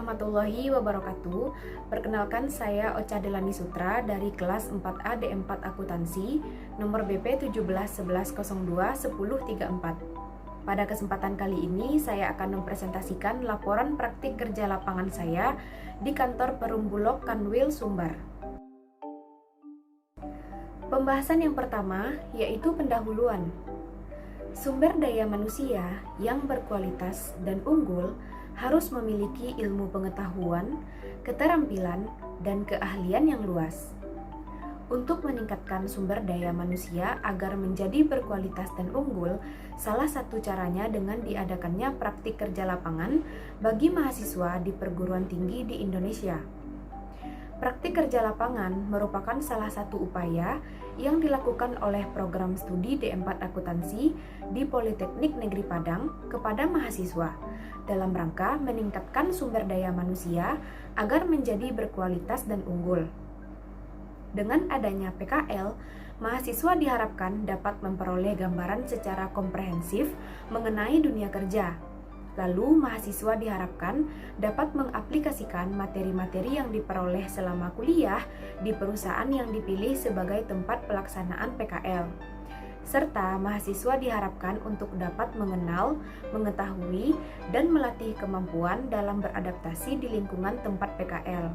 warahmatullahi wabarakatuh. Perkenalkan, saya Ocha Delani Sutra dari kelas 4A D4 Akuntansi, nomor BP 1711021034. Pada kesempatan kali ini, saya akan mempresentasikan laporan praktik kerja lapangan saya di kantor Perumbulok Kanwil Sumbar. Pembahasan yang pertama yaitu pendahuluan. Sumber daya manusia yang berkualitas dan unggul harus memiliki ilmu pengetahuan, keterampilan, dan keahlian yang luas. Untuk meningkatkan sumber daya manusia agar menjadi berkualitas dan unggul, salah satu caranya dengan diadakannya praktik kerja lapangan bagi mahasiswa di perguruan tinggi di Indonesia. Praktik kerja lapangan merupakan salah satu upaya yang dilakukan oleh program studi D4 Akuntansi di Politeknik Negeri Padang kepada mahasiswa dalam rangka meningkatkan sumber daya manusia agar menjadi berkualitas dan unggul. Dengan adanya PKL, mahasiswa diharapkan dapat memperoleh gambaran secara komprehensif mengenai dunia kerja. Lalu, mahasiswa diharapkan dapat mengaplikasikan materi-materi yang diperoleh selama kuliah di perusahaan yang dipilih sebagai tempat pelaksanaan PKL. Serta mahasiswa diharapkan untuk dapat mengenal, mengetahui, dan melatih kemampuan dalam beradaptasi di lingkungan tempat PKL.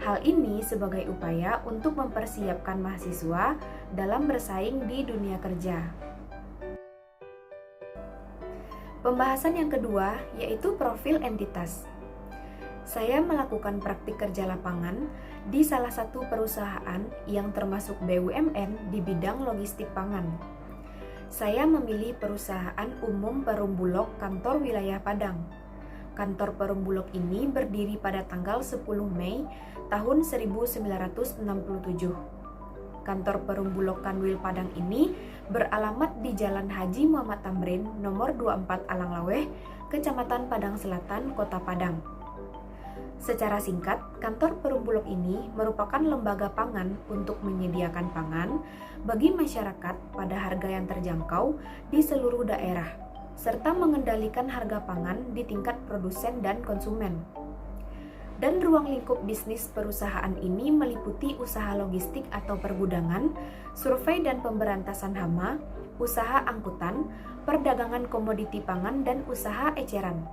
Hal ini sebagai upaya untuk mempersiapkan mahasiswa dalam bersaing di dunia kerja. Pembahasan yang kedua yaitu profil entitas. Saya melakukan praktik kerja lapangan di salah satu perusahaan yang termasuk BUMN di bidang logistik pangan. Saya memilih perusahaan umum Perumbulok Kantor Wilayah Padang. Kantor Perumbulok ini berdiri pada tanggal 10 Mei tahun 1967. Kantor Perumbulok Kanwil Padang ini beralamat di Jalan Haji Muhammad Tamrin, nomor 24 Alanglaweh, Kecamatan Padang Selatan, Kota Padang. Secara singkat, kantor Perumbulok ini merupakan lembaga pangan untuk menyediakan pangan bagi masyarakat pada harga yang terjangkau di seluruh daerah, serta mengendalikan harga pangan di tingkat produsen dan konsumen. Dan ruang lingkup bisnis perusahaan ini meliputi usaha logistik atau pergudangan, survei dan pemberantasan hama, usaha angkutan, perdagangan komoditi pangan, dan usaha eceran.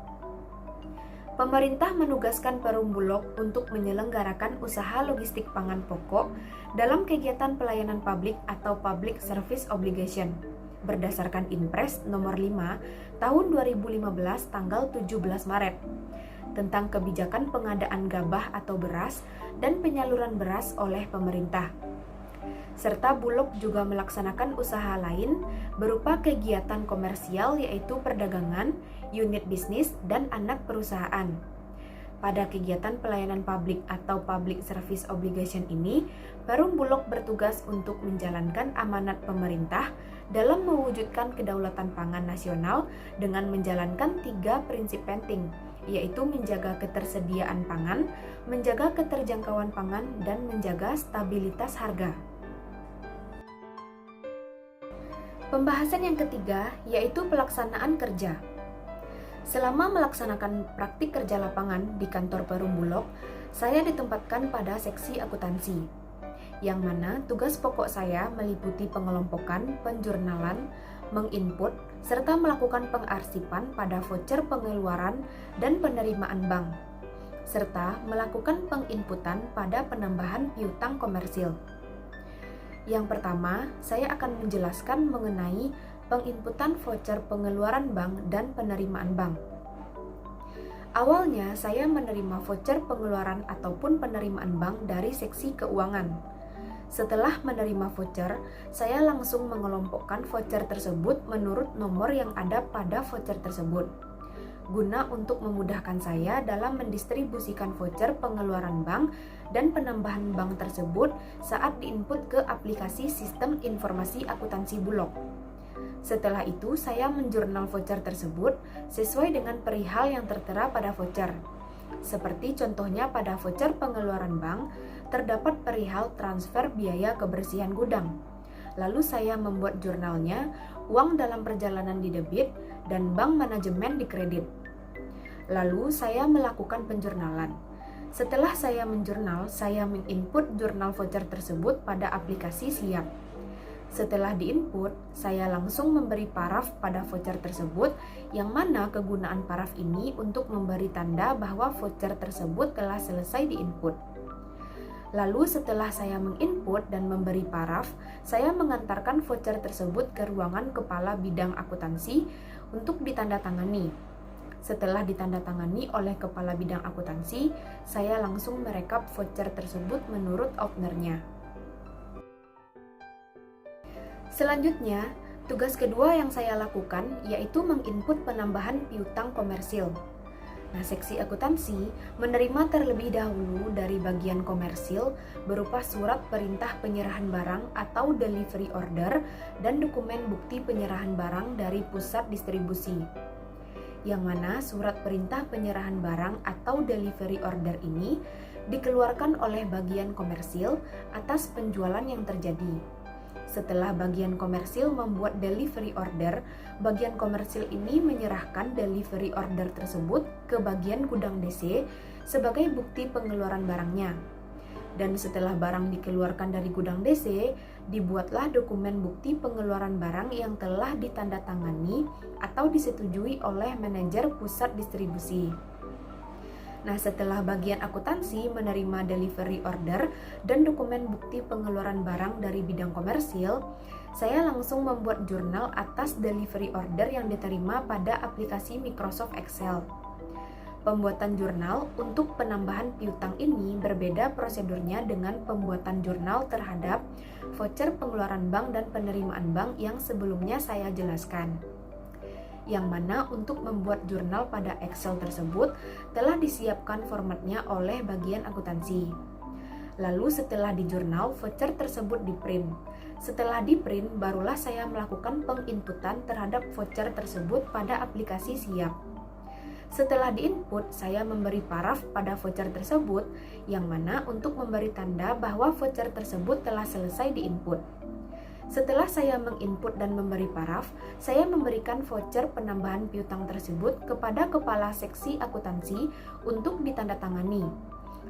Pemerintah menugaskan Perumbulok untuk menyelenggarakan usaha logistik pangan pokok dalam kegiatan pelayanan publik atau Public Service Obligation berdasarkan Inpres nomor 5 tahun 2015 tanggal 17 Maret tentang kebijakan pengadaan gabah atau beras dan penyaluran beras oleh pemerintah. Serta Bulog juga melaksanakan usaha lain berupa kegiatan komersial yaitu perdagangan, unit bisnis, dan anak perusahaan. Pada kegiatan pelayanan publik atau Public Service Obligation ini, Perumbulok bertugas untuk menjalankan amanat pemerintah dalam mewujudkan kedaulatan pangan nasional dengan menjalankan 3 prinsip penting, yaitu menjaga ketersediaan pangan, menjaga keterjangkauan pangan, dan menjaga stabilitas harga. Pembahasan yang ketiga yaitu pelaksanaan kerja. Selama melaksanakan praktik kerja lapangan di kantor Perumbulok, saya ditempatkan pada seksi akuntansi, yang mana tugas pokok saya meliputi pengelompokan, penjurnalan, menginput, serta melakukan pengarsipan pada voucher pengeluaran dan penerimaan bank, serta melakukan penginputan pada penambahan piutang komersil. Yang pertama, saya akan menjelaskan mengenai penginputan voucher pengeluaran bank dan penerimaan bank. Awalnya, saya menerima voucher pengeluaran ataupun penerimaan bank dari seksi keuangan. Setelah menerima voucher, saya langsung mengelompokkan voucher tersebut menurut nomor yang ada pada voucher tersebut, guna untuk memudahkan saya dalam mendistribusikan voucher pengeluaran bank dan penambahan bank tersebut saat diinput ke aplikasi Sistem Informasi Akuntansi Bulog. Setelah itu, saya menjurnal voucher tersebut sesuai dengan perihal yang tertera pada voucher. Seperti contohnya pada voucher pengeluaran bank, terdapat perihal transfer biaya kebersihan gudang. Lalu saya membuat jurnalnya, uang dalam perjalanan didebit, dan bank manajemen dikredit. Lalu saya melakukan penjurnalan. Setelah saya menjurnal, saya menginput jurnal voucher tersebut pada aplikasi Siap. Setelah diinput, saya langsung memberi paraf pada voucher tersebut, yang mana kegunaan paraf ini untuk memberi tanda bahwa voucher tersebut telah selesai diinput. Lalu setelah saya menginput dan memberi paraf, saya mengantarkan voucher tersebut ke ruangan kepala bidang akuntansi untuk ditandatangani. Setelah ditandatangani oleh kepala bidang akuntansi, saya langsung merekap voucher tersebut menurut ownernya. Selanjutnya, tugas kedua yang saya lakukan yaitu menginput penambahan piutang komersil. Nah, seksi akuntansi menerima terlebih dahulu dari bagian komersil berupa surat perintah penyerahan barang atau delivery order dan dokumen bukti penyerahan barang dari pusat distribusi. Yang mana surat perintah penyerahan barang atau delivery order ini dikeluarkan oleh bagian komersil atas penjualan yang terjadi. Setelah bagian komersil membuat delivery order, bagian komersil ini menyerahkan delivery order tersebut ke bagian gudang DC sebagai bukti pengeluaran barangnya. Dan setelah barang dikeluarkan dari gudang DC, dibuatlah dokumen bukti pengeluaran barang yang telah ditandatangani atau disetujui oleh manajer pusat distribusi. Nah, setelah bagian akuntansi menerima delivery order dan dokumen bukti pengeluaran barang dari bidang komersil, saya langsung membuat jurnal atas delivery order yang diterima pada aplikasi Microsoft Excel. Pembuatan jurnal untuk penambahan piutang ini berbeda prosedurnya dengan pembuatan jurnal terhadap voucher pengeluaran bank dan penerimaan bank yang sebelumnya saya jelaskan. Yang mana untuk membuat jurnal pada Excel tersebut telah disiapkan formatnya oleh bagian akuntansi. Lalu setelah di jurnal, voucher tersebut di-print. Setelah di-print, barulah saya melakukan penginputan terhadap voucher tersebut pada aplikasi Siap. Setelah diinput, saya memberi paraf pada voucher tersebut, yang mana untuk memberi tanda bahwa voucher tersebut telah selesai diinput. Setelah saya menginput dan memberi paraf, saya memberikan voucher penambahan piutang tersebut kepada kepala seksi akuntansi untuk ditandatangani.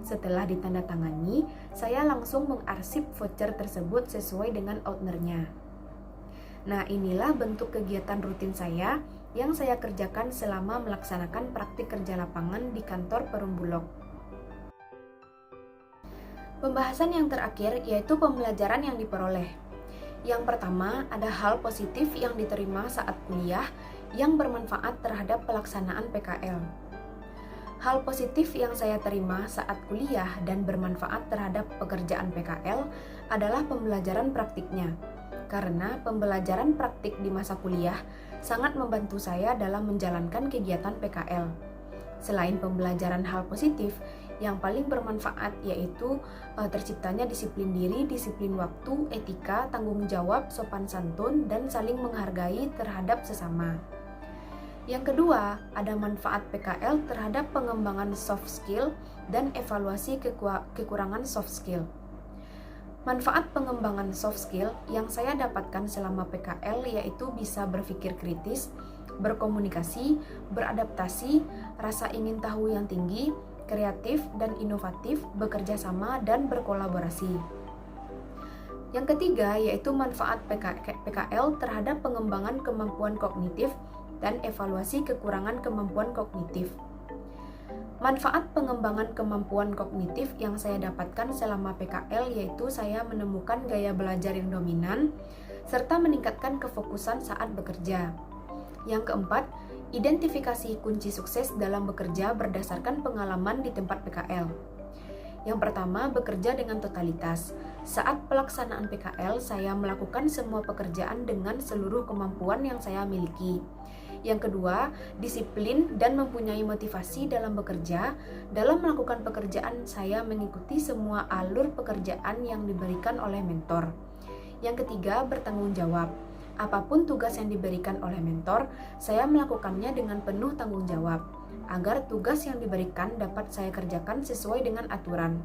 Setelah ditandatangani, saya langsung mengarsip voucher tersebut sesuai dengan ownernya. Nah, inilah bentuk kegiatan rutin saya yang saya kerjakan selama melaksanakan praktik kerja lapangan di kantor Perum Bulog. Pembahasan yang terakhir yaitu pembelajaran yang diperoleh. Yang pertama, ada hal positif yang diterima saat kuliah yang bermanfaat terhadap pelaksanaan PKL. Hal positif yang saya terima saat kuliah dan bermanfaat terhadap pekerjaan PKL adalah pembelajaran praktiknya. Karena pembelajaran praktik di masa kuliah sangat membantu saya dalam menjalankan kegiatan PKL. Selain pembelajaran hal positif, yang paling bermanfaat yaitu terciptanya disiplin diri, disiplin waktu, etika, tanggung jawab, sopan santun, dan saling menghargai terhadap sesama. Yang kedua, ada manfaat PKL terhadap pengembangan soft skill dan evaluasi kekurangan soft skill. Manfaat pengembangan soft skill yang saya dapatkan selama PKL yaitu bisa berpikir kritis, berkomunikasi, beradaptasi, rasa ingin tahu yang tinggi, kreatif dan inovatif, bekerja sama dan berkolaborasi. Yang ketiga yaitu manfaat PKL terhadap pengembangan kemampuan kognitif dan evaluasi kekurangan kemampuan kognitif. Manfaat pengembangan kemampuan kognitif yang saya dapatkan selama PKL yaitu saya menemukan gaya belajar yang dominan serta meningkatkan kefokusan saat bekerja. Yang keempat, identifikasi kunci sukses dalam bekerja berdasarkan pengalaman di tempat PKL. Yang pertama, bekerja dengan totalitas. Saat pelaksanaan PKL, saya melakukan semua pekerjaan dengan seluruh kemampuan yang saya miliki. Yang kedua, disiplin dan mempunyai motivasi dalam bekerja. Dalam melakukan pekerjaan, saya mengikuti semua alur pekerjaan yang diberikan oleh mentor. Yang ketiga, bertanggung jawab. Apapun tugas yang diberikan oleh mentor, saya melakukannya dengan penuh tanggung jawab, agar tugas yang diberikan dapat saya kerjakan sesuai dengan aturan.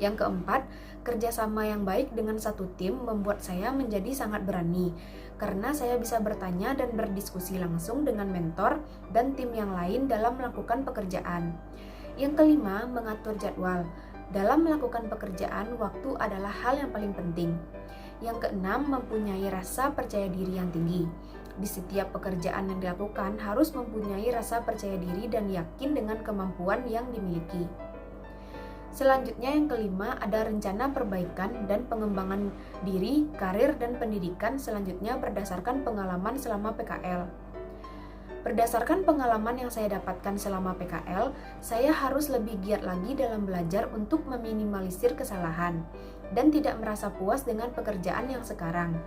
Yang keempat, kerjasama yang baik dengan satu tim membuat saya menjadi sangat berani, karena saya bisa bertanya dan berdiskusi langsung dengan mentor dan tim yang lain dalam melakukan pekerjaan. Yang kelima, mengatur jadwal. Dalam melakukan pekerjaan, waktu adalah hal yang paling penting. Yang keenam, mempunyai rasa percaya diri yang tinggi. Di setiap pekerjaan yang dilakukan harus mempunyai rasa percaya diri dan yakin dengan kemampuan yang dimiliki. Selanjutnya yang kelima, ada rencana perbaikan dan pengembangan diri, karir, dan pendidikan selanjutnya berdasarkan pengalaman selama PKL. Berdasarkan pengalaman yang saya dapatkan selama PKL, saya harus lebih giat lagi dalam belajar untuk meminimalisir kesalahan dan tidak merasa puas dengan pekerjaan yang sekarang.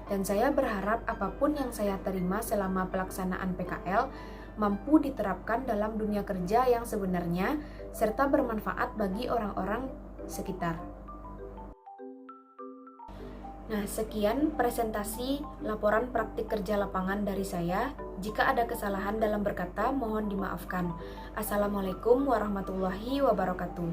Dan saya berharap apapun yang saya terima selama pelaksanaan PKL mampu diterapkan dalam dunia kerja yang sebenarnya serta bermanfaat bagi orang-orang sekitar. Nah, sekian presentasi laporan praktik kerja lapangan dari saya. Jika ada kesalahan dalam berkata, mohon dimaafkan. Assalamualaikum warahmatullahi wabarakatuh.